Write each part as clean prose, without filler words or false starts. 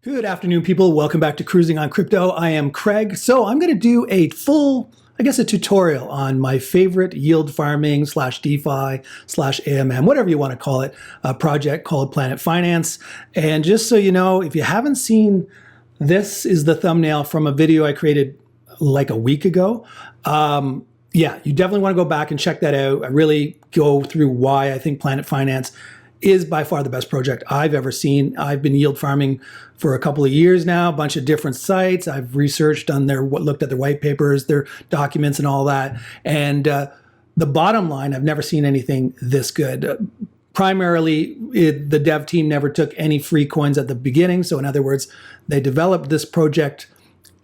Good afternoon, people. Welcome back to Cruising on Crypto. I am Craig. So I'm going to do a full, a tutorial on my favorite yield farming / DeFi / AMM, whatever you want to call it, a project called Planet Finance. And just so you know, if you haven't seen, this is the thumbnail from a video I created like a week ago. Yeah, you definitely want to go back and check that out. I really go through why I think Planet Finance is by far the best project I've ever seen. I've been yield farming for a couple of years now, a bunch of different sites. I've researched on looked at their white papers, their documents and all that. And the bottom line, I've never seen anything this good. Primarily, the dev team never took any free coins at the beginning. So in other words, they developed this project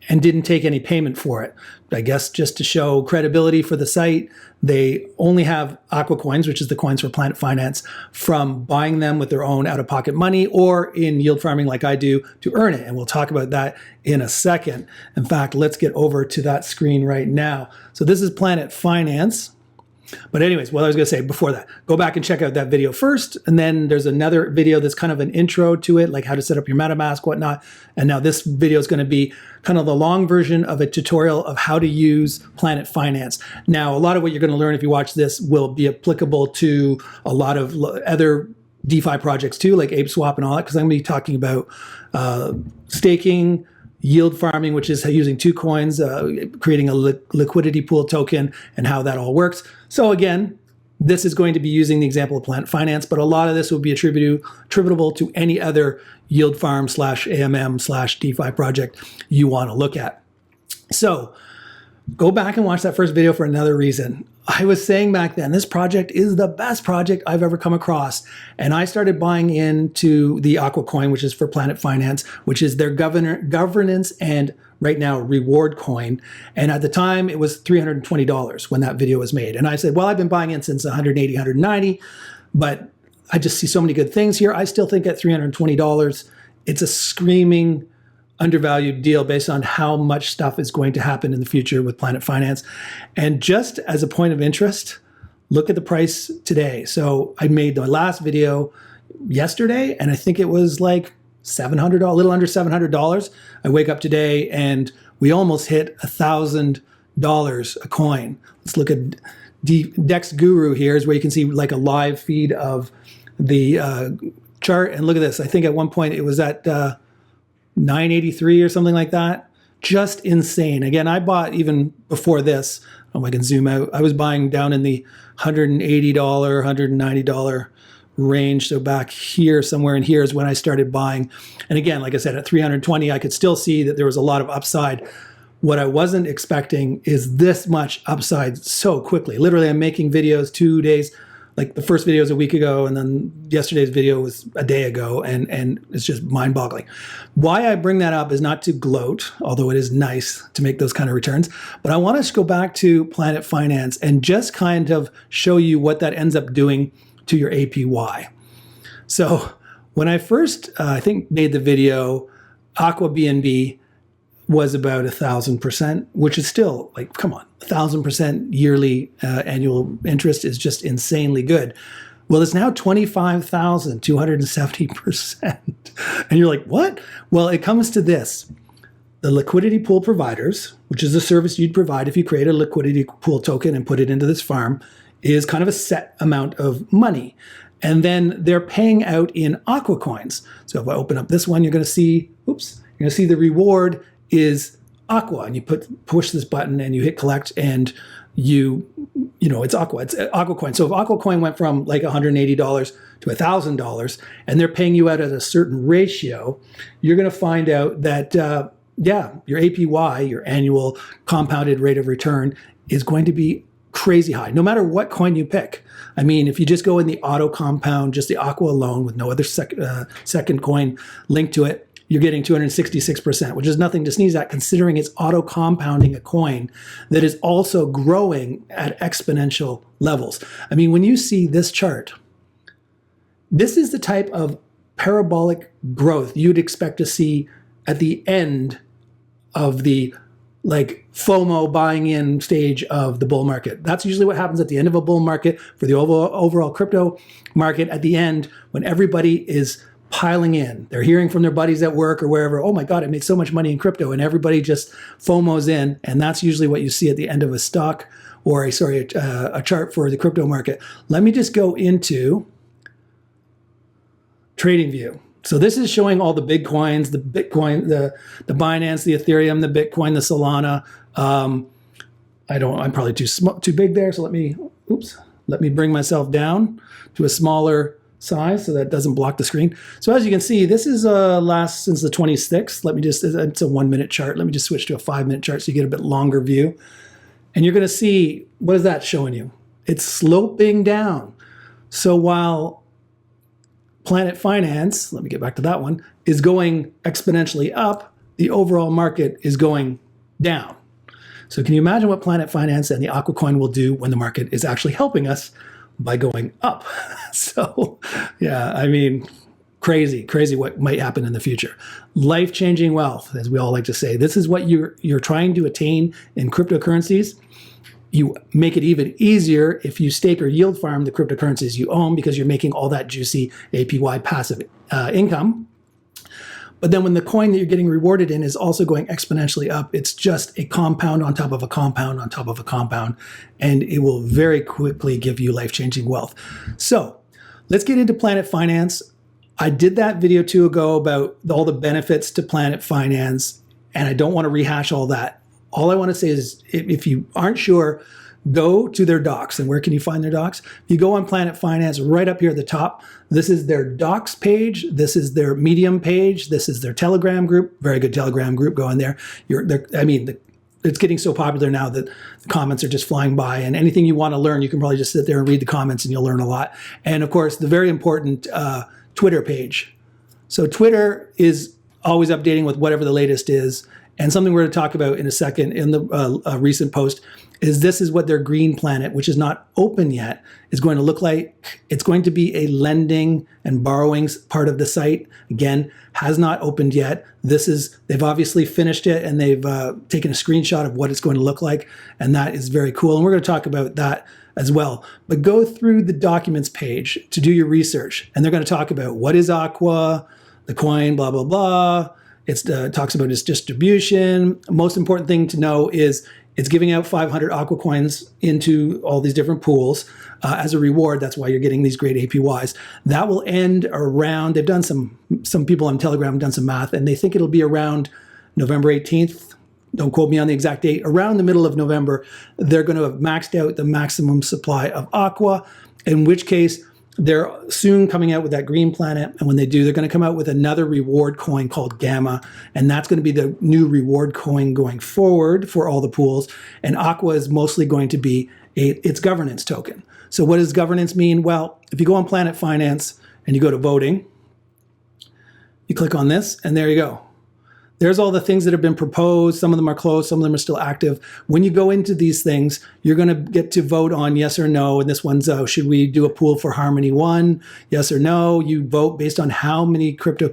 and didn't take any payment for it. I guess just to show credibility for the site, they only have AQUA coins, which is the coins for Planet Finance, from buying them with their own out-of-pocket money or in yield farming like I do to earn it. And we'll talk about that in a second. In fact, let's get over to that screen right now. So this is Planet Finance. But anyways, what I was going to say before that, go back and check out that video first. And then there's another video that's kind of an intro to it, like how to set up your MetaMask, whatnot. And now this video is going to be kind of the long version of a tutorial of how to use Planet Finance. Now, a lot of what you're going to learn if you watch this will be applicable to a lot of other DeFi projects too, like ApeSwap and all that, because I'm going to be talking about staking, yield farming, which is using two coins, creating a liquidity pool token, and how that all works. So again, this is going to be using the example of Planet Finance, but a lot of this will be attributable to any other yield farm / AMM / DeFi project you want to look at. So go back and watch that first video for another reason. I was saying back then, this project is the best project I've ever come across. And I started buying into the AQUA coin, which is for Planet Finance, which is their governance and right now reward coin. And at the time, it was $320 when that video was made. And I said, well, I've been buying in since 180, 190, but I just see so many good things here. I still think at $320, it's a screaming undervalued deal based on how much stuff is going to happen in the future with Planet Finance. And just as a point of interest, look at the price today. So I made the last video yesterday, and I think it was like $700, a little under $700. I wake up today and we almost hit $1,000 a coin. Let's look at Dex Guru here is where you can see like a live feed of the chart. And look at this. I think at one point it was at 983 or something like that. Just insane. Again, I bought even before this. Oh, I can zoom out. I was buying down in the $180, $190 range. So back here, somewhere in here is when I started buying. And again, like I said, at 320, I could still see that there was a lot of upside. What I wasn't expecting is this much upside so quickly. Literally, I'm making videos 2 days. Like the first video was a week ago, and then yesterday's video was a day ago, and it's just mind-boggling. Why I bring that up is not to gloat, although it is nice to make those kind of returns, but I want us to go back to Planet Finance and just kind of show you what that ends up doing to your APY. So when I first, I think, made the video, AQUA BNB was about 1,000%, which is still like, come on, 1,000% yearly annual interest is just insanely good. Well, it's now 25,270%. And you're like, what? Well, it comes to this. The liquidity pool providers, which is a service you'd provide if you create a liquidity pool token and put it into this farm, is kind of a set amount of money. And then they're paying out in AQUA coins. So if I open up this one, you're going to see, oops, you're going to see the reward is AQUA, and you push this button and you hit collect, and you know it's AQUA. It's AQUA coin. So if AQUA coin went from like $180 to $1,000, and they're paying you out at a certain ratio, you're going to find out that yeah, your APY, your annual compounded rate of return, is going to be crazy high, no matter what coin you pick. I mean, if you just go in the auto compound, just the AQUA alone with no other second coin linked to it, you're getting 266%, which is nothing to sneeze at considering it's auto-compounding a coin that is also growing at exponential levels. I mean, when you see this chart, this is the type of parabolic growth you'd expect to see at the end of the like FOMO buying in stage of the bull market. That's usually what happens at the end of a bull market for the overall crypto market. At the end, when everybody is piling in. They're hearing from their buddies at work or wherever, oh my God, I made so much money in crypto, and everybody just FOMOs in. And that's usually what you see at the end of a stock or a chart for the crypto market. Let me just go into TradingView. So this is showing all the big coins, the Bitcoin, the Binance, the Ethereum, the Bitcoin, the Solana. I'm probably too big there. So let me bring myself down to a smaller size so that doesn't block the screen. So as you can see, this is last since the 26th. It's a 1 minute chart. Let me just switch to a 5 minute chart so you get a bit longer view. And you're going to see, what is that showing you? It's sloping down. So while Planet Finance, let me get back to that one, is going exponentially up, the overall market is going down. So can you imagine what Planet Finance and the AQUA coin will do when the market is actually helping us by going up? So yeah, I mean, crazy what might happen in the future. Life-changing wealth, as we all like to say. This is what you're trying to attain in cryptocurrencies. You make it even easier if you stake or yield farm the cryptocurrencies you own, because you're making all that juicy APY passive income. But then when the coin that you're getting rewarded in is also going exponentially up, it's just a compound on top of a compound on top of a compound, and it will very quickly give you life-changing wealth. So let's get into Planet Finance. I did that video 2 ago about all the benefits to Planet Finance, and I don't want to rehash all that. All I want to say is, if you aren't sure, go to their docs. And where can you find their docs? You go on Planet Finance, right up here at the top. This is their docs page. This is their Medium page. This is their Telegram group. Very good Telegram group. Go in there. It's getting so popular now that the comments are just flying by. And anything you want to learn, you can probably just sit there and read the comments and you'll learn a lot. And of course, the very important Twitter page. So Twitter is always updating with whatever the latest is. And something we're going to talk about in a second in the recent post is this is what their green planet, which is not open yet, is going to look like. It's going to be a lending and borrowing part of the site. Again, has not opened yet. They've obviously finished it, and they've taken a screenshot of what it's going to look like. And that is very cool. And we're going to talk about that as well. But go through the documents page to do your research. And they're going to talk about what is AQUA, the coin, blah, blah, blah. It talks about its distribution. Most important thing to know is it's giving out 500 AQUA coins into all these different pools as a reward. That's why you're getting these great APYs. That will end around, they've done some people on Telegram have done some math, and they think it'll be around November 18th. Don't quote me on the exact date. Around the middle of November, they're going to have maxed out the maximum supply of AQUA, in which case they're soon coming out with that green planet. And when they do, they're going to come out with another reward coin called Gamma. And that's going to be the new reward coin going forward for all the pools. And AQUA is mostly going to be its governance token. So what does governance mean? Well, if you go on Planet Finance and you go to voting, you click on this, and there you go. There's all the things that have been proposed. Some of them are closed. Some of them are still active. When you go into these things, you're going to get to vote on yes or no. And this one's, should we do a pool for Harmony 1? Yes or no. You vote based on how many AQUA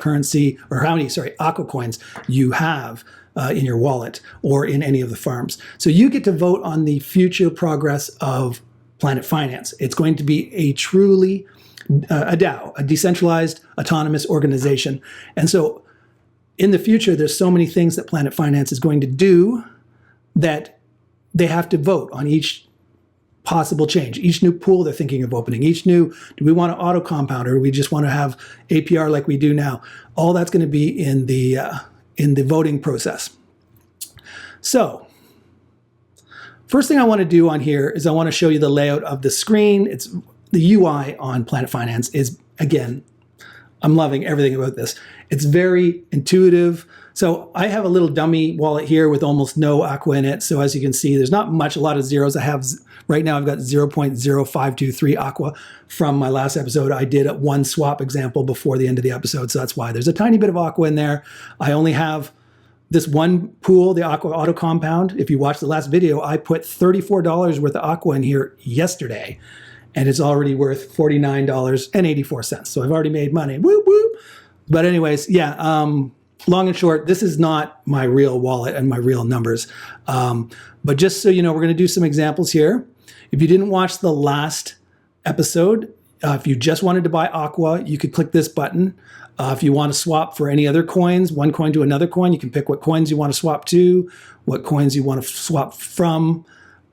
coins you have in your wallet or in any of the farms. So you get to vote on the future progress of Planet Finance. It's going to be a truly a DAO, a decentralized autonomous organization. And so in the future, there's so many things that Planet Finance is going to do that they have to vote on each possible change, each new pool they're thinking of opening, do we want to auto compound, or do we just want to have APR like we do now? All that's going to be in the voting process. So first thing I want to do on here is I want to show you the layout of the screen. It's the UI on Planet Finance is, again, I'm loving everything about this. It's very intuitive. So I have a little dummy wallet here with almost no AQUA in it. So as you can see, there's not much, a lot of zeros. Right now I've got 0.0523 AQUA from my last episode. I did one swap example before the end of the episode. So that's why there's a tiny bit of AQUA in there. I only have this one pool, the AQUA Auto Compound. If you watched the last video, I put $34 worth of AQUA in here yesterday, and it's already worth $49.84. So I've already made money. Whoop, whoop. But anyways, yeah, long and short, this is not my real wallet and my real numbers. But just so you know, we're going to do some examples here. If you didn't watch the last episode, if you just wanted to buy AQUA, you could click this button. If you want to swap for any other coins, one coin to another coin, you can pick what coins you want to swap to, what coins you want to swap from,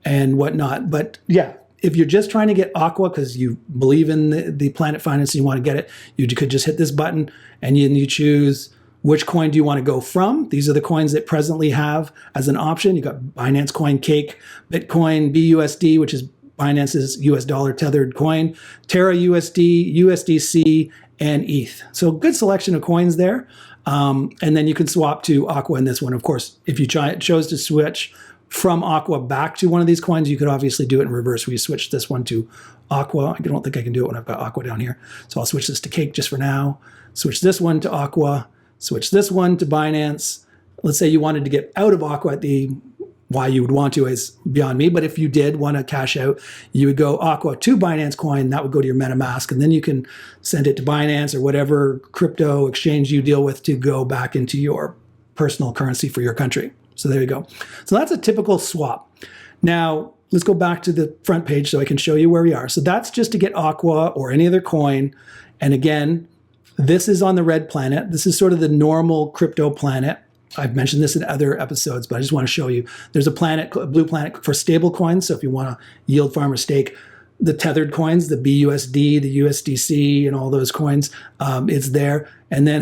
and whatnot. But yeah, if you're just trying to get AQUA because you believe in the Planet Finance and you want to get it, you could just hit this button and you choose which coin do you want to go from. These are the coins that presently have as an option. You got Binance Coin Cake, Bitcoin, BUSD, which is Binance's US dollar tethered coin, Terra USD, USDC, and ETH. So good selection of coins there. And then you can swap to AQUA in this one. Of course, if you chose to switch from AQUA back to one of these coins, you could obviously do it in reverse, where you switch this one to AQUA. I don't think I can do it when I've got AQUA down here. So I'll switch this to Cake just for now, switch this one to AQUA, switch this one to Binance. Let's say you wanted to get out of AQUA. Why you would want to is beyond me, but if you did want to cash out, you would go AQUA to Binance Coin, that would go to your MetaMask, and then you can send it to Binance or whatever crypto exchange you deal with to go back into your personal currency for your country. So there you go. So that's a typical swap. Now, let's go back to the front page so I can show you where we are. So that's just to get AQUA or any other coin. And again, this is on the red planet. This is sort of the normal crypto planet. I've mentioned this in other episodes, but I just want to show you. There's a planet, a blue planet for stable coins. So if you want to yield farm or stake the tethered coins, the BUSD, the USDC, and all those coins, it's there. And then,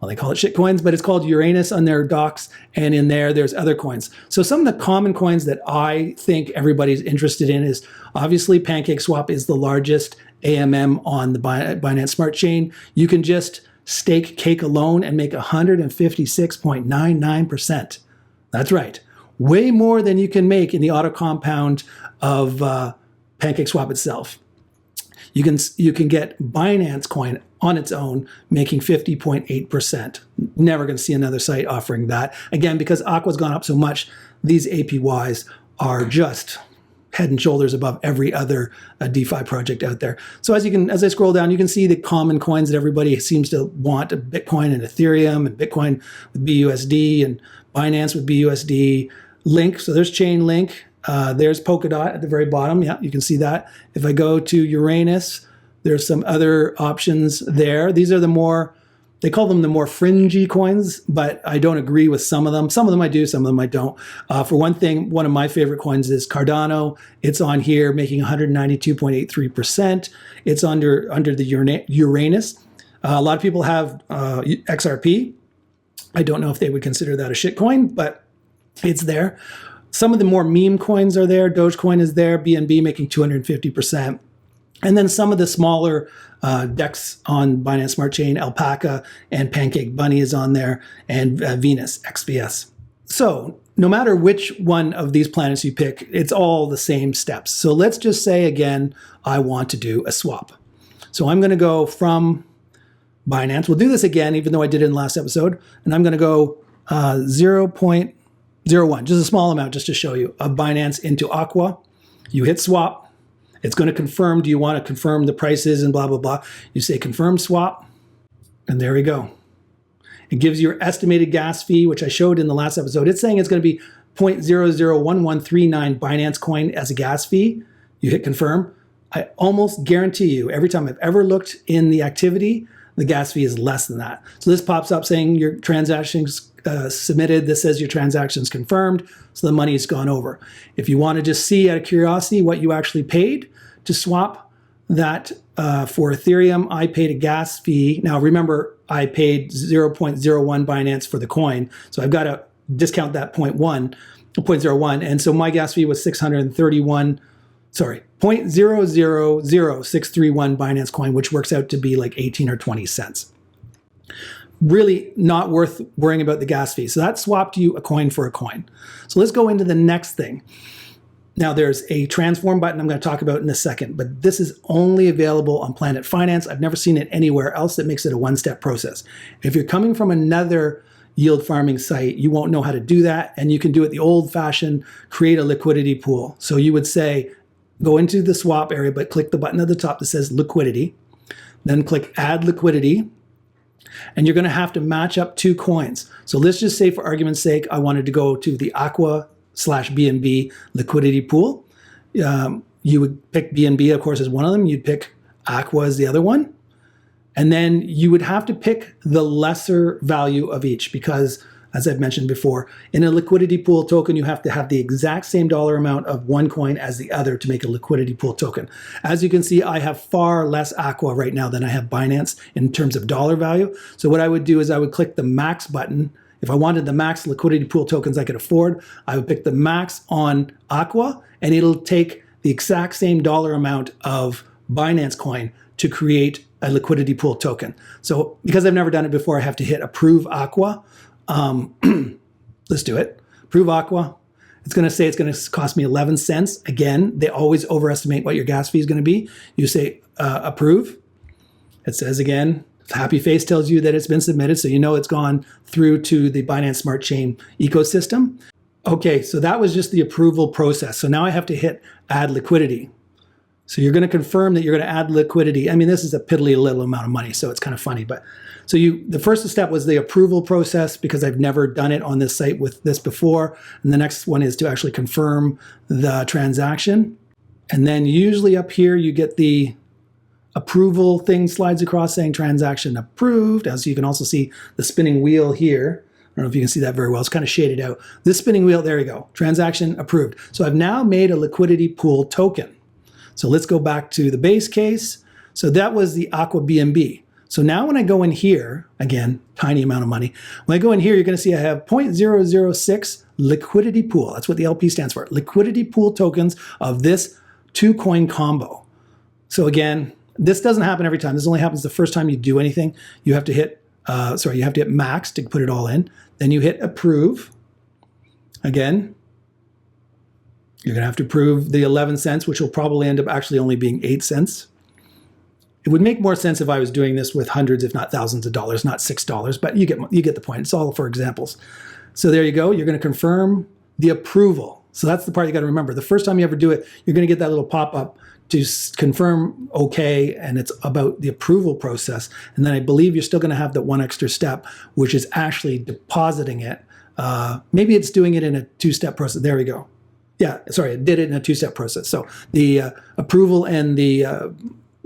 well, they call it shit coins, but it's called Uranus on their docs. And in there's other coins. So some of the common coins that I think everybody's interested in is obviously PancakeSwap is the largest AMM on the Binance Smart Chain. You can just stake Cake alone and make 156.99%. That's right. Way more than you can make in the auto compound of PancakeSwap itself. You can get Binance Coin on its own making 50.8%. Never going to see another site offering that. Again, because AQUA's gone up so much, these APYs are just head and shoulders above every other DeFi project out there. So as I scroll down, you can see the common coins that everybody seems to want: Bitcoin and Ethereum, and Bitcoin with BUSD, and Binance with BUSD. Link, so there's Chainlink. There's Polkadot at the very bottom. Yeah, you can see that. If I go to Uranus, there's some other options there. These are the more, they call them the more fringy coins, but I don't agree with some of them. Some of them I do, some of them I don't. For one thing, one of my favorite coins is Cardano. It's on here making 192.83%. It's under the Uranus. A lot of people have XRP. I don't know if they would consider that a shit coin, but it's there. Some of the more meme coins are there. Dogecoin is there. BNB making 250%. And then some of the smaller DEX on Binance Smart Chain, Alpaca and Pancake Bunny is on there, and Venus, XVS. So no matter which one of these planets you pick, it's all the same steps. So let's just say, again, I want to do a swap. So I'm going to go from Binance. We'll do this again, even though I did it in the last episode. And I'm going to go 0.01, just a small amount, just to show you, of Binance into AQUA. You hit swap. It's going to confirm, do you want to confirm the prices and blah, blah, blah. You say confirm swap, and there we go. It gives you your estimated gas fee, which I showed in the last episode. It's saying it's going to be 0.001139 Binance coin as a gas fee. You hit confirm. I almost guarantee you, every time I've ever looked in the activity, the gas fee is less than that. So this pops up saying your transactions submitted. This says your transaction's confirmed, so the money's gone over. If you want to just see out of curiosity what you actually paid to swap that for Ethereum, I paid a gas fee. Now remember, I paid 0.01 Binance for the coin, so I've got to discount that 0.01, and so my gas fee was 631. Sorry, 0.000631 Binance coin, which works out to be like 18 or 20 cents. Really not worth worrying about the gas fee. So that swapped you a coin for a coin. So let's go into the next thing. Now there's a transform button I'm going to talk about in a second, but this is only available on Planet Finance. I've never seen it anywhere else that makes it a one-step process. If you're coming from another yield farming site, you won't know how to do that, and you can do it the old-fashioned, create a liquidity pool. So you would say, go into the swap area, but click the button at the top that says liquidity, then click add liquidity, and you're going to have to match up two coins. So let's just say, for argument's sake, I wanted to go to the AQUA/BNB liquidity pool. You would pick BNB, of course, as one of them. You'd pick AQUA as the other one. And then you would have to pick the lesser value of each because, as I've mentioned before, in a liquidity pool token, you have to have the exact same dollar amount of one coin as the other to make a liquidity pool token. As you can see, I have far less AQUA right now than I have Binance in terms of dollar value. So what I would do is I would click the max button. If I wanted the max liquidity pool tokens I could afford, I would pick the max on AQUA, and it'll take the exact same dollar amount of Binance coin to create a liquidity pool token. So because I've never done it before, I have to hit approve AQUA. Let's do it. Approve AQUA. It's going to say it's going to cost me 11 cents. Again, they always overestimate what your gas fee is going to be. You say approve. It says again, happy face tells you that it's been submitted. So you know it's gone through to the Binance Smart Chain ecosystem. Okay, so that was just the approval process. So now I have to hit add liquidity. So you're going to confirm that you're going to add liquidity. I mean, this is a piddly little amount of money, so it's kind of funny. But so the first step was the approval process because I've never done it on this site with this before. And the next one is to actually confirm the transaction. And then usually up here, you get the approval thing slides across saying transaction approved. As you can also see the spinning wheel here. I don't know if you can see that very well. It's kind of shaded out. This spinning wheel, there you go. Transaction approved. So I've now made a liquidity pool token. So let's go back to the base case. So that was the AQUA BNB. So now when I go in here, again, tiny amount of money. When I go in here, you're going to see I have 0.006 liquidity pool. That's what the LP stands for. Liquidity pool tokens of this 2-coin combo. So again, this doesn't happen every time. This only happens the first time you do anything. You have to hit, you have to hit max to put it all in. Then you hit approve. Again, you're going to have to approve the 11 cents, which will probably end up actually only being 8 cents. It would make more sense if I was doing this with hundreds, if not thousands of dollars, not $6, but you get the point. It's all for examples. So there you go. You're going to confirm the approval. So that's the part you got to remember. The first time you ever do it, you're going to get that little pop-up to confirm okay, and it's about the approval process. And then I believe you're still going to have that one extra step, which is actually depositing it. Maybe it's doing it in a 2-step process. There we go. Yeah, sorry, it did it in a 2-step process. So the approval and the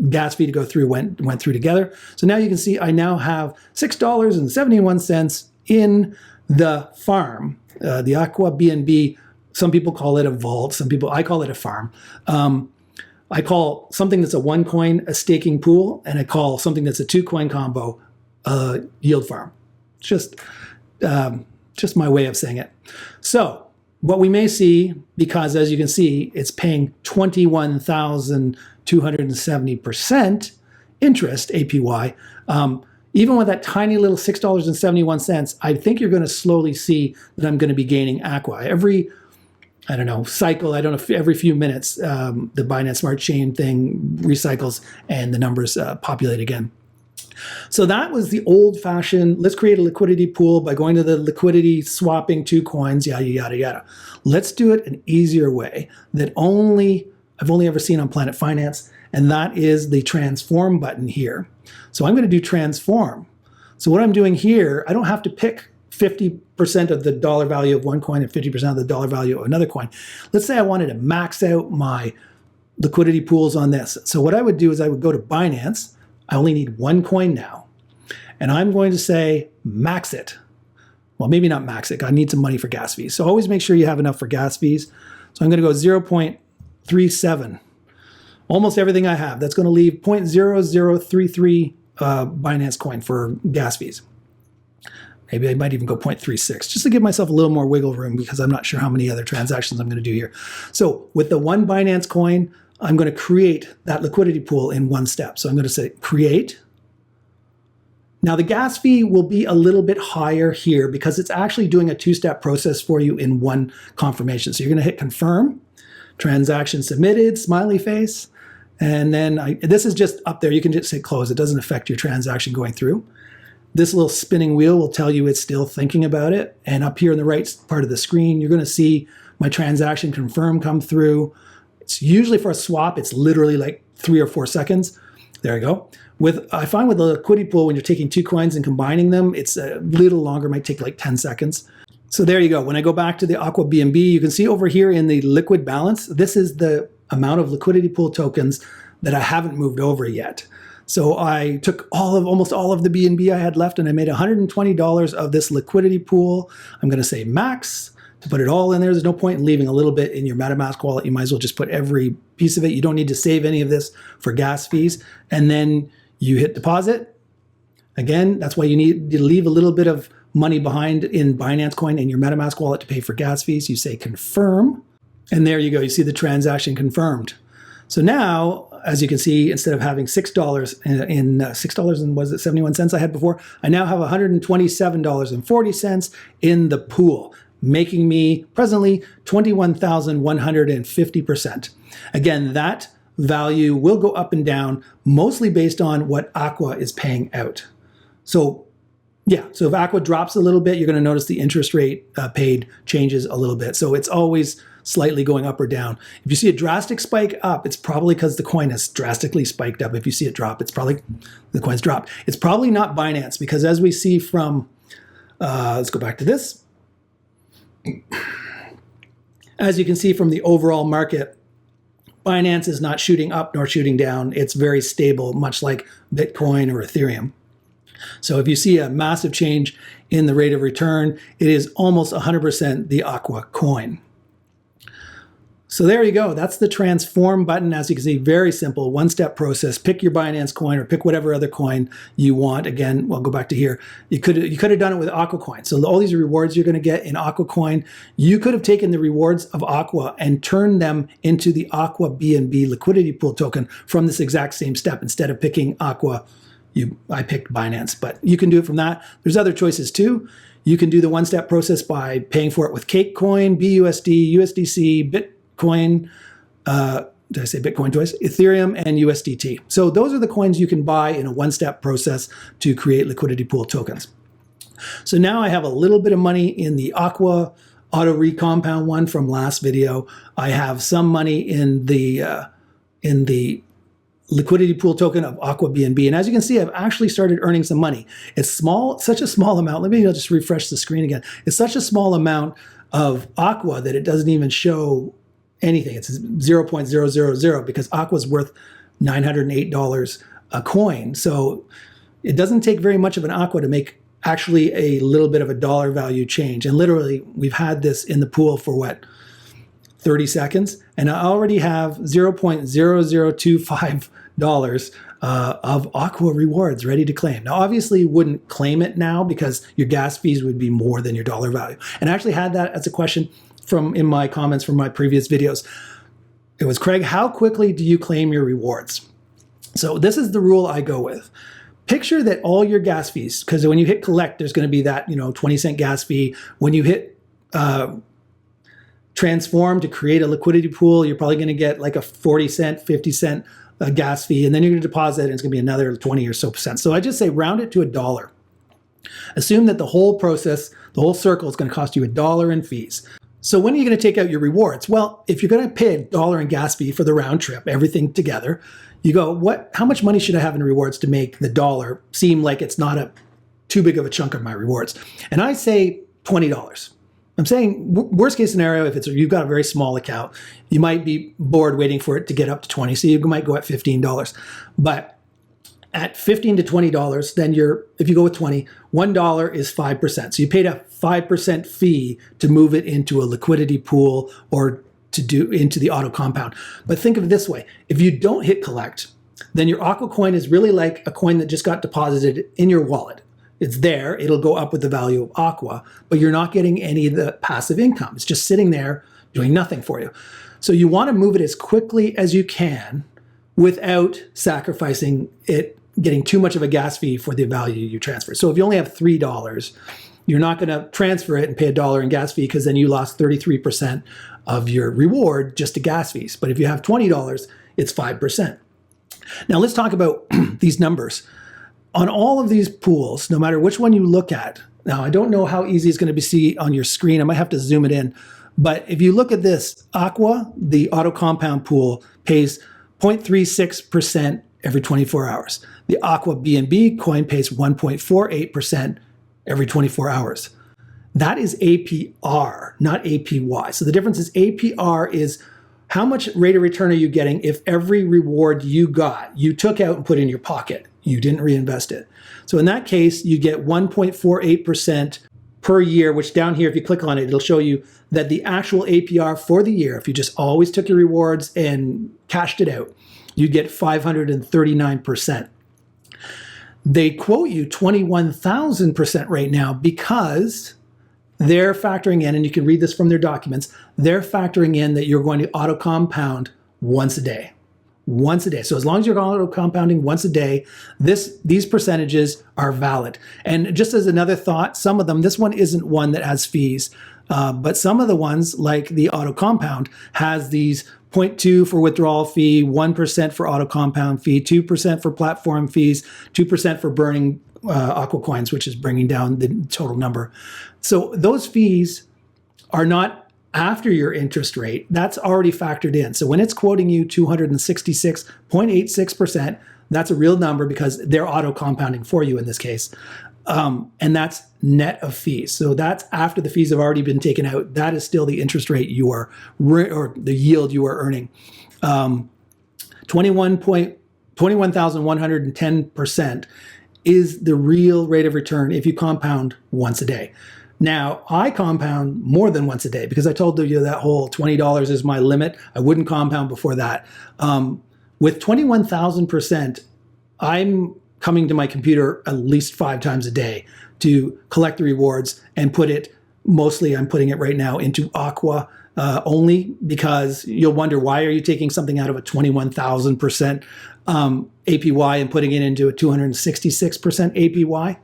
gas fee to go through went through together. So now you can see I now have $6.71 in the farm, the AQUA BNB. Some people call it a vault. I call it a farm. I call something that's a 1 coin a staking pool, and I call something that's a 2-coin combo a yield farm. Just my way of saying it. So what we may see, because as you can see, it's paying 21,270% interest, APY. Even with that tiny little $6.71, I think you're going to slowly see that I'm going to be gaining AQUA. Every cycle, every few minutes, the Binance Smart Chain thing recycles and the numbers populate again. So that was the old-fashioned, let's create a liquidity pool by going to the liquidity, swapping 2 coins, yada, yada, yada. Let's do it an easier way that I've only ever seen on Planet Finance, and that is the transform button here. So I'm going to do transform. So what I'm doing here, I don't have to pick 50% of the dollar value of one coin and 50% of the dollar value of another coin. Let's say I wanted to max out my liquidity pools on this. So what I would do is I would go to Binance. I only need 1 coin now. And I'm going to say max it. Well, maybe not max it. I need some money for gas fees. So always make sure you have enough for gas fees. So I'm going to go 0.37. Almost everything I have. That's going to leave 0.0033 Binance coin for gas fees. Maybe I might even go 0.36 just to give myself a little more wiggle room because I'm not sure how many other transactions I'm going to do here. So with the 1 Binance coin, I'm going to create that liquidity pool in 1 step. So I'm going to say create. Now the gas fee will be a little bit higher here because it's actually doing a 2-step process for you in 1 confirmation. So you're going to hit confirm, transaction submitted, smiley face. And then this is just up there. You can just say close. It doesn't affect your transaction going through. This little spinning wheel will tell you it's still thinking about it. And up here in the right part of the screen, you're going to see my transaction confirm come through. It's usually for a swap, it's literally like 3 or 4 seconds. There you go. I find with the liquidity pool, when you're taking 2 coins and combining them, it's a little longer, might take like 10 seconds. So there you go. When I go back to the AQUA BNB, you can see over here in the liquid balance, this is the amount of liquidity pool tokens that I haven't moved over yet. So I took almost all of the BNB I had left, and I made $120 of this liquidity pool. I'm going to say max to put it all in there. There's no point in leaving a little bit in your MetaMask wallet. You might as well just put every piece of it. You don't need to save any of this for gas fees. And then you hit deposit. Again, that's why you need to leave a little bit of money behind in Binance Coin in your MetaMask wallet to pay for gas fees. You say confirm, and there you go. You see the transaction confirmed. So now, as you can see, instead of having $6 in $6 and was it 71 cents I had before, I now have $127.40 in the pool, making me presently 21,150%. Again, that value will go up and down, mostly based on what AQUA is paying out. So yeah, so if AQUA drops a little bit, you're going to notice the interest rate paid changes a little bit. So it's always slightly going up or down. If you see a drastic spike up, it's probably because the coin has drastically spiked up. If you see it drop, it's probably the coin's dropped. It's probably not Binance, because as we see from, let's go back to this. As you can see from the overall market, Binance is not shooting up nor shooting down. It's very stable, much like Bitcoin or Ethereum. So if you see a massive change in the rate of return, it is almost 100% the AQUA coin. So there you go. That's the transform button. As you can see, very simple, one-step process. Pick your Binance coin or pick whatever other coin you want. Again, we'll go back to here. You could have done it with AQUA coin. So all these rewards you're going to get in AQUA coin, you could have taken the rewards of AQUA and turned them into the AQUA BNB liquidity pool token from this exact same step. Instead of picking AQUA, I picked Binance, but you can do it from that. There's other choices too. You can do the one-step process by paying for it with Cake Coin, BUSD, USDC, Bitcoin, did I say Bitcoin twice? Ethereum and USDT. So those are the coins you can buy in a one-step process to create liquidity pool tokens. So now I have a little bit of money in the AQUA auto recompound one from last video. I have some money in the liquidity pool token of AQUA BNB. And as you can see, I've actually started earning some money. It's small, such a small amount. Let me just refresh the screen again. It's such a small amount of AQUA that it doesn't even show anything. It's 0.000 because AQUA is worth $908 a coin. So it doesn't take very much of an AQUA to make actually a little bit of a dollar value change. And literally, we've had this in the pool for what? 30 seconds, and I already have $0.0025 of AQUA rewards ready to claim. Now, obviously, you wouldn't claim it now because your gas fees would be more than your dollar value. And I actually had that as a question in my comments from my previous videos. It was, Craig, how quickly do you claim your rewards? So this is the rule I go with. Picture that all your gas fees, because when you hit collect, there's going to be that 20-cent gas fee. When you hit transform to create a liquidity pool, you're probably going to get like a 40-cent, 50-cent gas fee, and then you're going to deposit, and it's going to be another 20 or so percent. So I just say round it to $1. Assume that the whole process, the whole circle is going to cost you $1 in fees. So when are you going to take out your rewards? Well, if you're going to pay $1 in gas fee for the round trip, everything together, you go, how much money should I have in rewards to make the $1 seem like it's not too big of a chunk of my rewards? And I say $20. I'm saying worst case scenario, if you've got a very small account, you might be bored waiting for it to get up to 20. So you might go at $15. But at $15 to $20, then if you go with 20, $1 is 5%. So you paid a 5% fee to move it into a liquidity pool or into the auto compound. But think of it this way. If you don't hit collect, then your AQUA coin is really like a coin that just got deposited in your wallet. It's there, it'll go up with the value of AQUA, but you're not getting any of the passive income. It's just sitting there doing nothing for you. So you want to move it as quickly as you can without sacrificing it, getting too much of a gas fee for the value you transfer. So if you only have $3, you're not going to transfer it and pay $1 in gas fee, because then you lost 33% of your reward just to gas fees. But if you have $20, it's 5%. Now let's talk about these numbers. On all of these pools, no matter which one you look at, now I don't know how easy it's going to be see on your screen. I might have to zoom it in. But if you look at this, AQUA, the auto compound pool, pays 0.36% every 24 hours. The AQUA BNB coin pays 1.48% every 24 hours. That is APR, not APY. So the difference is APR is how much rate of return are you getting if every reward you got, you took out and put in your pocket? You didn't reinvest it. So in that case, you get 1.48% per year, which down here, if you click on it, it'll show you that the actual APR for the year, if you just always took your rewards and cashed it out, you get 539%. They quote you 21,000% right now because they're factoring in, and you can read this from their documents, they're factoring in that you're going to auto compound once a day. Once a day. So as long as you're auto compounding once a day, these percentages are valid. And just as another thought, some of them, this one isn't one that has fees, but some of the ones like the auto compound has these 0.2 for withdrawal fee, 1% for auto compound fee, 2% for platform fees, 2% for burning AQUA coins, which is bringing down the total number. So those fees are not after your interest rate. That's already factored in. So when it's quoting you 266.86%, that's a real number because they're auto compounding for you in this case. And that's net of fees. So that's after the fees have already been taken out. That is still the interest rate you are, or the yield you are earning. 21,110% is the real rate of return if you compound once a day. Now, I compound more than once a day because I told you that whole $20 is my limit. I wouldn't compound before that. With 21,000%, I'm coming to my computer at least 5 times a day to collect the rewards and put it, mostly I'm putting it right now into AQUA only, because you'll wonder, why are you taking something out of a 21,000% APY and putting it into a 266% APY?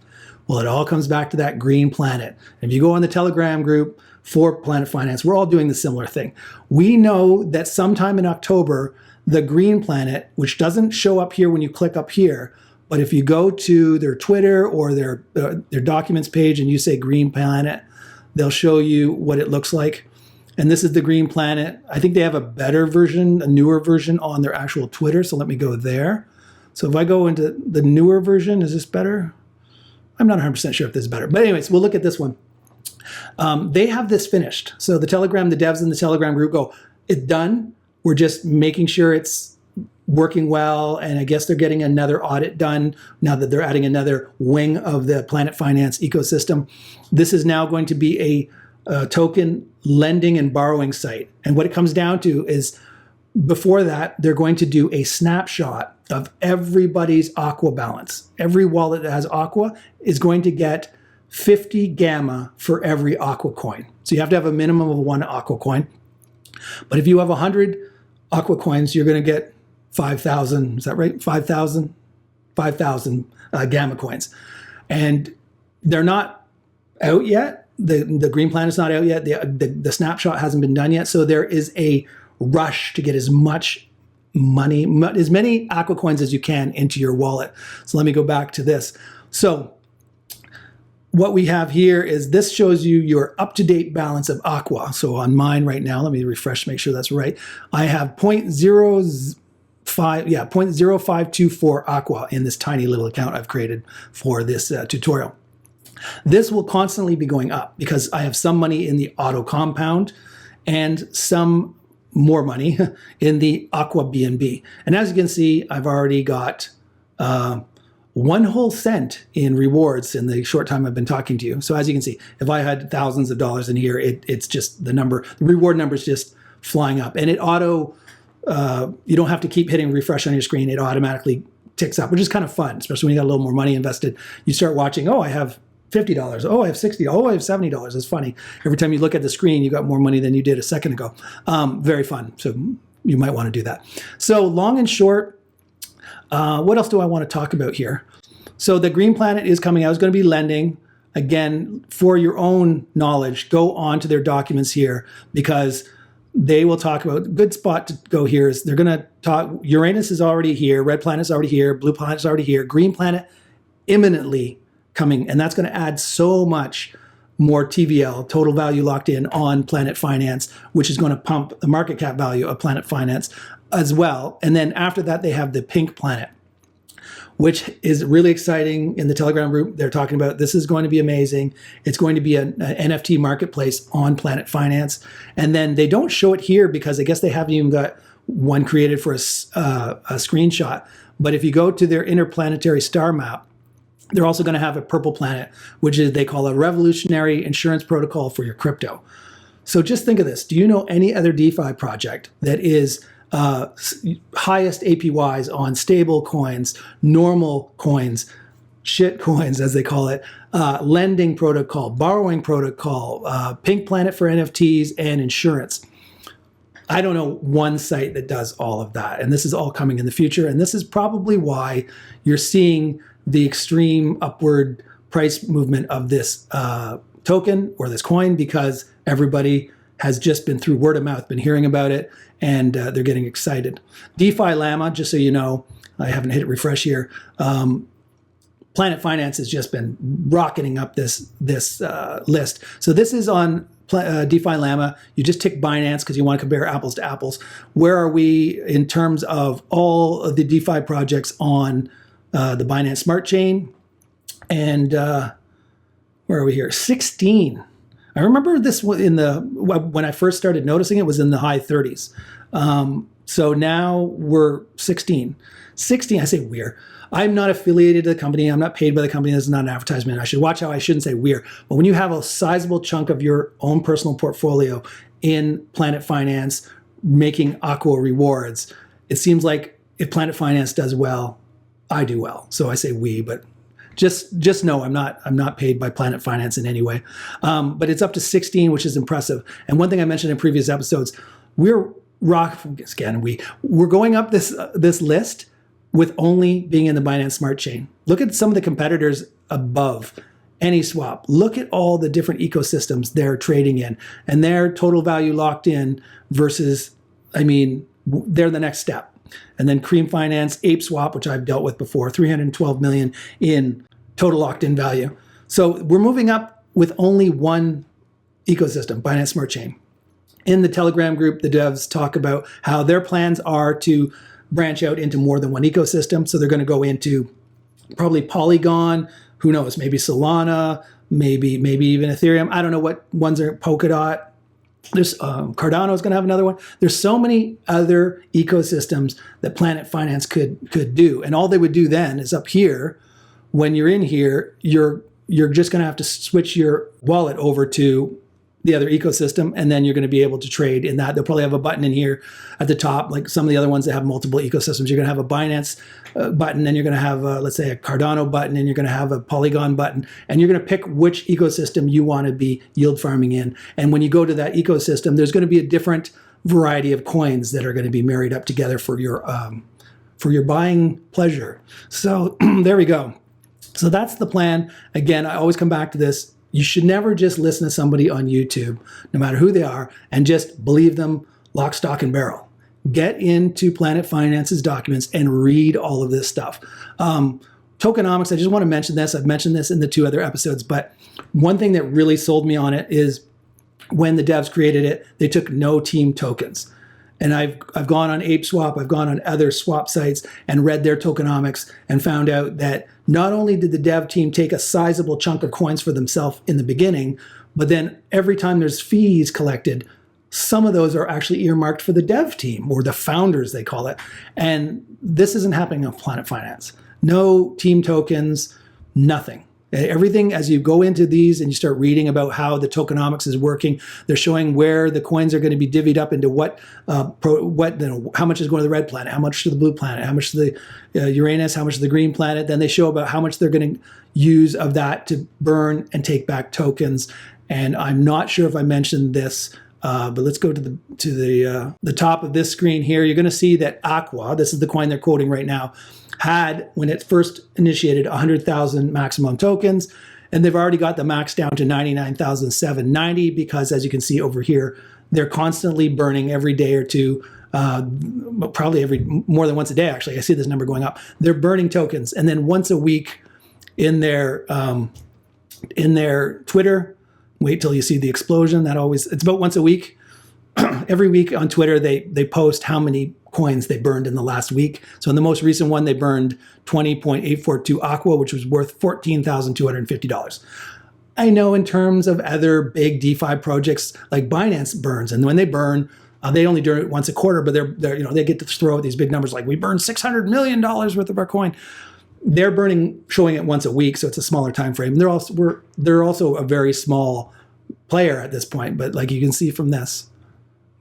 Well, it all comes back to that green planet. If you go on the Telegram group for Planet Finance, we're all doing the similar thing. We know that sometime in October, the green planet, which doesn't show up here when you click up here, but if you go to their Twitter or their documents page and you say green planet, they'll show you what it looks like. And this is the green planet. I think they have a better version, a newer version on their actual Twitter. So let me go there. So if I go into the newer version, is this better? I'm not 100% sure if this is better. But anyways, we'll look at this one. They have this finished. So the devs in the Telegram group go, it's done. We're just making sure it's working well. And I guess they're getting another audit done now that they're adding another wing of the Planet Finance ecosystem. This is now going to be a token lending and borrowing site. And what it comes down to is, before that, they're going to do a snapshot of everybody's AQUA balance. Every wallet that has AQUA is going to get 50 gamma for every AQUA coin. So you have to have a minimum of 1 AQUA coin. But if you have 100 AQUA coins, you're going to get 5,000, is that right? 5,000 gamma coins. And they're not out yet. The green plan is not out yet. The snapshot hasn't been done yet. So there is a rush to get as much money, as many AQUA coins as you can into your wallet. So let me go back to this. So what we have here is, this shows you your up-to-date balance of AQUA. So on mine right now, let me refresh, make sure that's right. I have 0.0524 AQUA in this tiny little account I've created for this tutorial. This will constantly be going up because I have some money in the auto compound and some more money in the AQUA BNB. And as you can see, I've already got 1 whole cent in rewards in the short time I've been talking to you. So as you can see, if I had thousands of dollars in here, it's just the reward number is just flying up. And it you don't have to keep hitting refresh on your screen. It automatically ticks up, which is kind of fun, especially when you got a little more money invested. You start watching, oh, I have $50. Oh, I have $60. Oh, I have $70. It's funny. Every time you look at the screen, you got more money than you did a second ago. Very fun. So you might want to do that. So long and short, what else do I want to talk about here? So the green planet is coming out. It's going to be lending. Again, for your own knowledge, go on to their documents here, because they will talk about, a good spot to go here is they're going to talk, Uranus is already here, red planet is already here, blue planet is already here, green planet imminently coming, and that's going to add so much more TVL, total value locked in, on Planet Finance, which is going to pump the market cap value of Planet Finance as well. And then after that, they have the pink planet. which is really exciting in the Telegram group. They're talking about this is going to be amazing. It's going to be an NFT marketplace on Planet Finance. And then they don't show it here because I guess they haven't even got one created for a screenshot. But if you go to their interplanetary star map, they're also going to have a purple planet, which is they call a revolutionary insurance protocol for your crypto. So just think of this. Do you know any other DeFi project that is highest APYs on stable coins, normal coins, shit coins, as they call it, lending protocol, borrowing protocol, Pink Planet for NFTs, and insurance? I don't know one site that does all of that. And this is all coming in the future. And this is probably why you're seeing the extreme upward price movement of this token or this coin, because everybody has just been through word of mouth, been hearing about it, and they're getting excited. DeFi Llama, just so you know, I haven't hit refresh here. Planet Finance has just been rocketing up this list. So this is on DeFi Llama. You just tick Binance because you want to compare apples to apples. Where are we in terms of all of the DeFi projects on the Binance Smart Chain? And where are we here? 16. I remember this in when I first started noticing it was in the high 30s. So now we're 16. 16, I say we're. I'm not affiliated to the company. I'm not paid by the company. This is not an advertisement. I should watch how I shouldn't say we're. But when you have a sizable chunk of your own personal portfolio in Planet Finance making AQUA rewards, it seems like if Planet Finance does well, I do well. So I say we, but just know I'm not paid by Planet Finance in any way. But it's up to 16, which is impressive. And one thing I mentioned in previous episodes, we're going up this list with only being in the Binance Smart Chain. Look at some of the competitors above AnySwap. Look at all the different ecosystems they're trading in and their total value locked in versus, they're the next step. And then Cream Finance, ApeSwap, which I've dealt with before, 312 million in total locked in value. So we're moving up with only one ecosystem, Binance Smart Chain. In the Telegram group, the devs talk about how their plans are to branch out into more than one ecosystem. So they're going to go into probably Polygon, who knows, maybe Solana, maybe even Ethereum. I don't know what ones are, Polkadot. There's Cardano is going to have another one. There's so many other ecosystems that Planet Finance could do. And all they would do then is up here, when you're in here, you're just going to have to switch your wallet over to the other ecosystem, and then you're going to be able to trade in that. They'll probably have a button in here at the top, like some of the other ones that have multiple ecosystems. You're going to have a Binance button, and you're going to have, let's say, a Cardano button, and you're going to have a Polygon button, and you're going to pick which ecosystem you want to be yield farming in. And when you go to that ecosystem, there's going to be a different variety of coins that are going to be married up together for your buying pleasure. So there we go. So that's the plan. Again, I always come back to this. You should never just listen to somebody on YouTube, no matter who they are, and just believe them lock, stock, and barrel. Get into Planet Finance's documents and read all of this stuff. Tokenomics, I just want to mention this. I've mentioned this in the 2 other episodes, but one thing that really sold me on it is when the devs created it, they took no team tokens. And I've gone on ApeSwap, I've gone on other swap sites and read their tokenomics and found out that not only did the dev team take a sizable chunk of coins for themselves in the beginning, but then every time there's fees collected, some of those are actually earmarked for the dev team, or the founders, they call it. And this isn't happening on Planet Finance. No team tokens, nothing. Everything, as you go into these and you start reading about how the tokenomics is working, they're showing where the coins are going to be divvied up into how much is going to the red planet, how much to the blue planet, how much to the Uranus, how much to the green planet. Then they show about how much they're going to use of that to burn and take back tokens. And I'm not sure if I mentioned this, but let's go to the top of this screen here. You're going to see that AQUA, this is the coin they're quoting right now, had, when it first initiated, 100,000 maximum tokens, and they've already got the max down to 99,790 because, as you can see over here, they're constantly burning every day or two, probably more than once a day, actually. I see this number going up. They're burning tokens, and then once a week in their Twitter, wait till you see the explosion. It's about once a week. Every week on Twitter, they post how many coins they burned in the last week. So in the most recent one, they burned 20.842 AQUA, which was worth $14,250. I know in terms of other big DeFi projects like Binance burns, and when they burn, they only do it once a quarter, but they get to throw out these big numbers like we burned $600 million worth of our coin. They're burning, showing it once a week, so it's a smaller time frame. They're also a very small player at this point, but like you can see from this,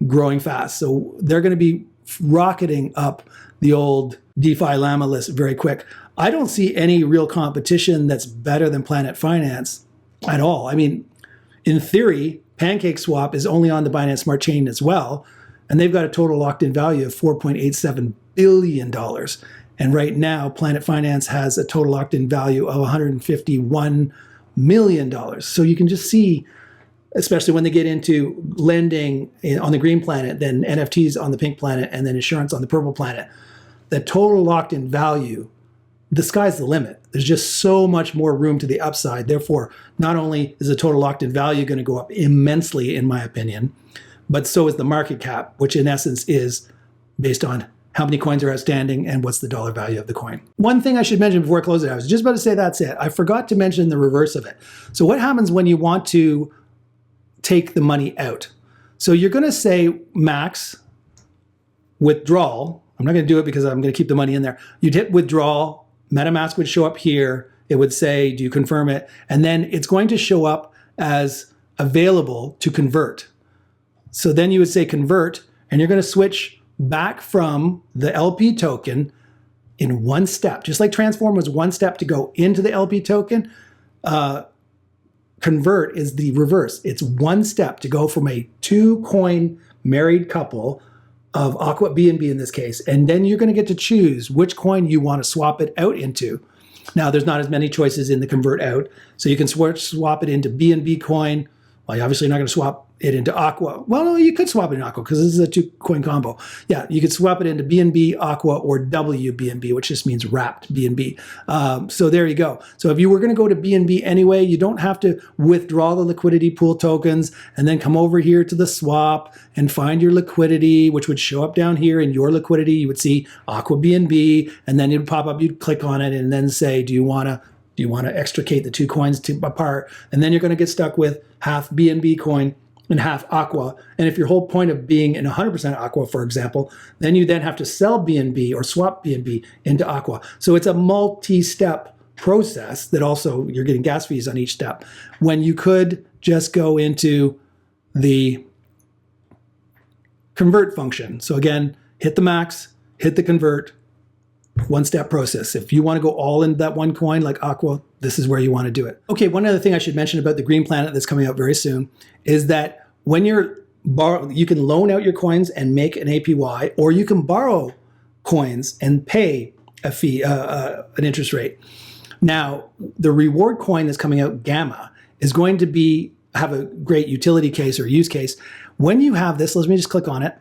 growing fast. So they're going to be rocketing up the old DeFi Llama list very quick. I don't see any real competition that's better than Planet Finance at all. I mean, in theory, PancakeSwap is only on the Binane Smart Chain as well, and they've got a total locked-in value of $4.87 billion. And right now, Planet Finance has a total locked-in value of $151 million. So you can just see, especially when they get into lending on the green planet, then NFTs on the pink planet, and then insurance on the purple planet, the total locked-in value, the sky's the limit. There's just so much more room to the upside. Therefore, not only is the total locked-in value going to go up immensely, in my opinion, but so is the market cap, which in essence is based on how many coins are outstanding and what's the dollar value of the coin. One thing I should mention before I close it, I was just about to say that's it. I forgot to mention the reverse of it. So what happens when you want to take the money out? So you're going to say max withdrawal. I'm not going to do it because I'm going to keep the money in there. You'd hit withdrawal. MetaMask would show up here. It would say, do you confirm it? And then it's going to show up as available to convert. So then you would say convert, and you're going to switch back from the LP token in one step. Just like transform was one step to go into the LP token, convert is the reverse. It's one step to go from a 2-coin married couple of AQUA BNB in this case, and then you're going to get to choose which coin you want to swap it out into. Now, there's not as many choices in the convert out, so you can swap it into BNB coin. Well, you're obviously not going to swap it into AQUA. Well, no, you could swap it in AQUA because this is a 2-coin combo. Yeah, you could swap it into BNB, AQUA, or WBNB, which just means wrapped BNB. So there you go. So if you were going to go to BNB anyway, you don't have to withdraw the liquidity pool tokens and then come over here to the swap and find your liquidity, which would show up down here in your liquidity. You would see AQUA BNB, and then it would pop up. You'd click on it and then say, do you want to extricate the 2 coins apart? And then you're going to get stuck with half BNB coin and half AQUA. And if your whole point of being in 100% AQUA, for example, then you then have to sell BNB or swap BNB into AQUA. So it's a multi-step process that also you're getting gas fees on each step, when you could just go into the convert function. So again, hit the max, hit the convert, one-step process. If you want to go all into that one coin like AQUA, this is where you want to do it. Okay, one other thing I should mention about the Green Planet that's coming out very soon is that when you can loan out your coins and make an APY, or you can borrow coins and pay a fee, an interest rate. Now, the reward coin that's coming out, Gamma, is going to have a great utility case or use case. When you have this, let me just click on it.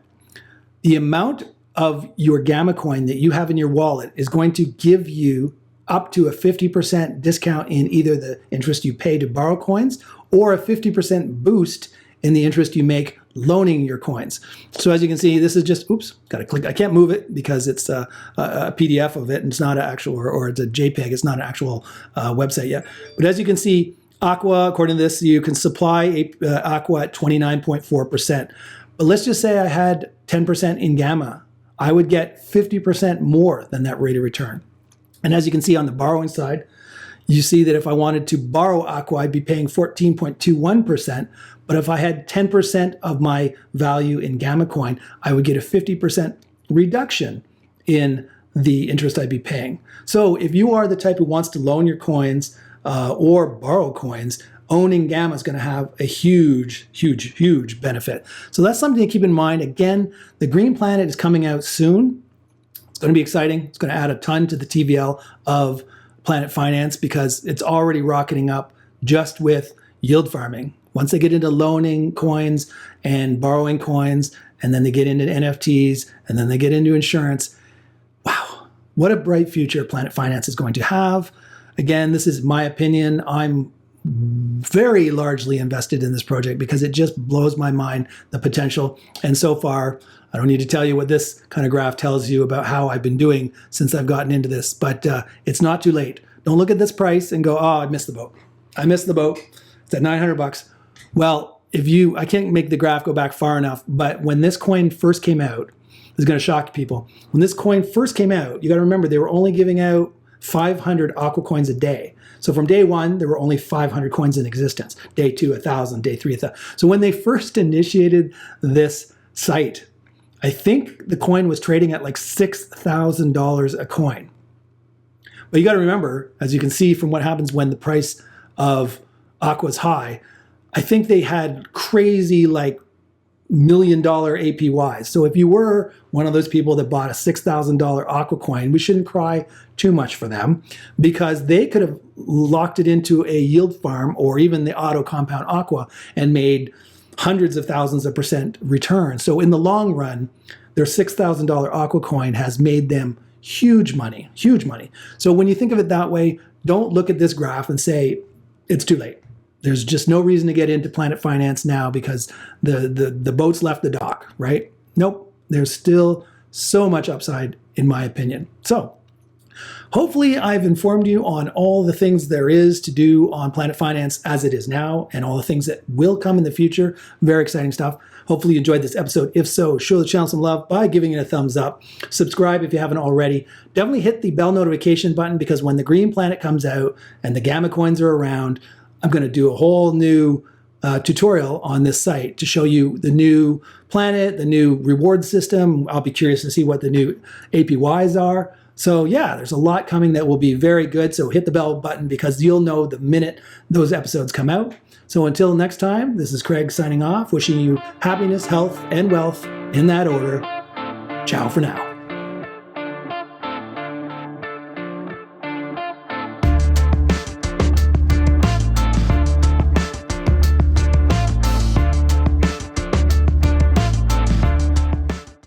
The amount of your Gamma coin that you have in your wallet is going to give you up to a 50% discount in either the interest you pay to borrow coins or a 50% boost in the interest you make loaning your coins. So as you can see, this is just, oops, got to click. I can't move it because it's a PDF of it and it's not an actual, or it's a JPEG. It's not an actual website yet. But as you can see, AQUA, according to this, you can supply AQUA at 29.4%. But let's just say I had 10% in Gamma. I would get 50% more than that rate of return. And as you can see on the borrowing side, you see that if I wanted to borrow AQUA, I'd be paying 14.21%. But if I had 10% of my value in Gamma coin, I would get a 50% reduction in the interest I'd be paying. So if you are the type who wants to loan your coins or borrow coins, owning Gamma is going to have a huge, huge, huge benefit. So that's something to keep in mind. Again, the Green Planet is coming out soon. It's going to be exciting. It's going to add a ton to the TVL of Planet Finance because it's already rocketing up just with yield farming. Once they get into loaning coins and borrowing coins, and then they get into NFTs, and then they get into insurance, wow, what a bright future Planet Finance is going to have. Again, this is my opinion. I'm very largely invested in this project because it just blows my mind, the potential. And so far, I don't need to tell you what this kind of graph tells you about how I've been doing since I've gotten into this, but it's not too late. Don't look at this price and go, oh, I missed the boat. I missed the boat. It's at 900 bucks. Well, I can't make the graph go back far enough, but when this coin first came out, this is going to shock people. When this coin first came out, you got to remember they were only giving out 500 AQUA coins a day. So from day one, there were only 500 coins in existence. Day two, 1,000. Day three, 1,000. So when they first initiated this site, I think the coin was trading at like $6,000 a coin. But you got to remember, as you can see from what happens when the price of AQUA is high, I think they had crazy like $1 million APYs. So if you were one of those people that bought a $6,000 AQUA coin, we shouldn't cry too much for them because they could have locked it into a yield farm or even the auto compound AQUA and made hundreds of thousands of % return. So in the long run, their $6,000 AQUA coin has made them huge money, huge money. So when you think of it that way, don't look at this graph and say it's too late. There's just no reason to get into Planet Finance now because the boat's left the dock, right? Nope. There's still so much upside, in my opinion. So hopefully I've informed you on all the things there is to do on Planet Finance as it is now and all the things that will come in the future. Very exciting stuff. Hopefully you enjoyed this episode. If so, show the channel some love by giving it a thumbs up. Subscribe if you haven't already. Definitely hit the bell notification button because when the Green Planet comes out and the Gamma coins are around, I'm going to do a whole new tutorial on this site to show you the new planet, the new reward system. I'll be curious to see what the new APYs are. So yeah, there's a lot coming that will be very good. So hit the bell button because you'll know the minute those episodes come out. So until next time, this is Craig signing off, wishing you happiness, health, and wealth in that order. Ciao for now.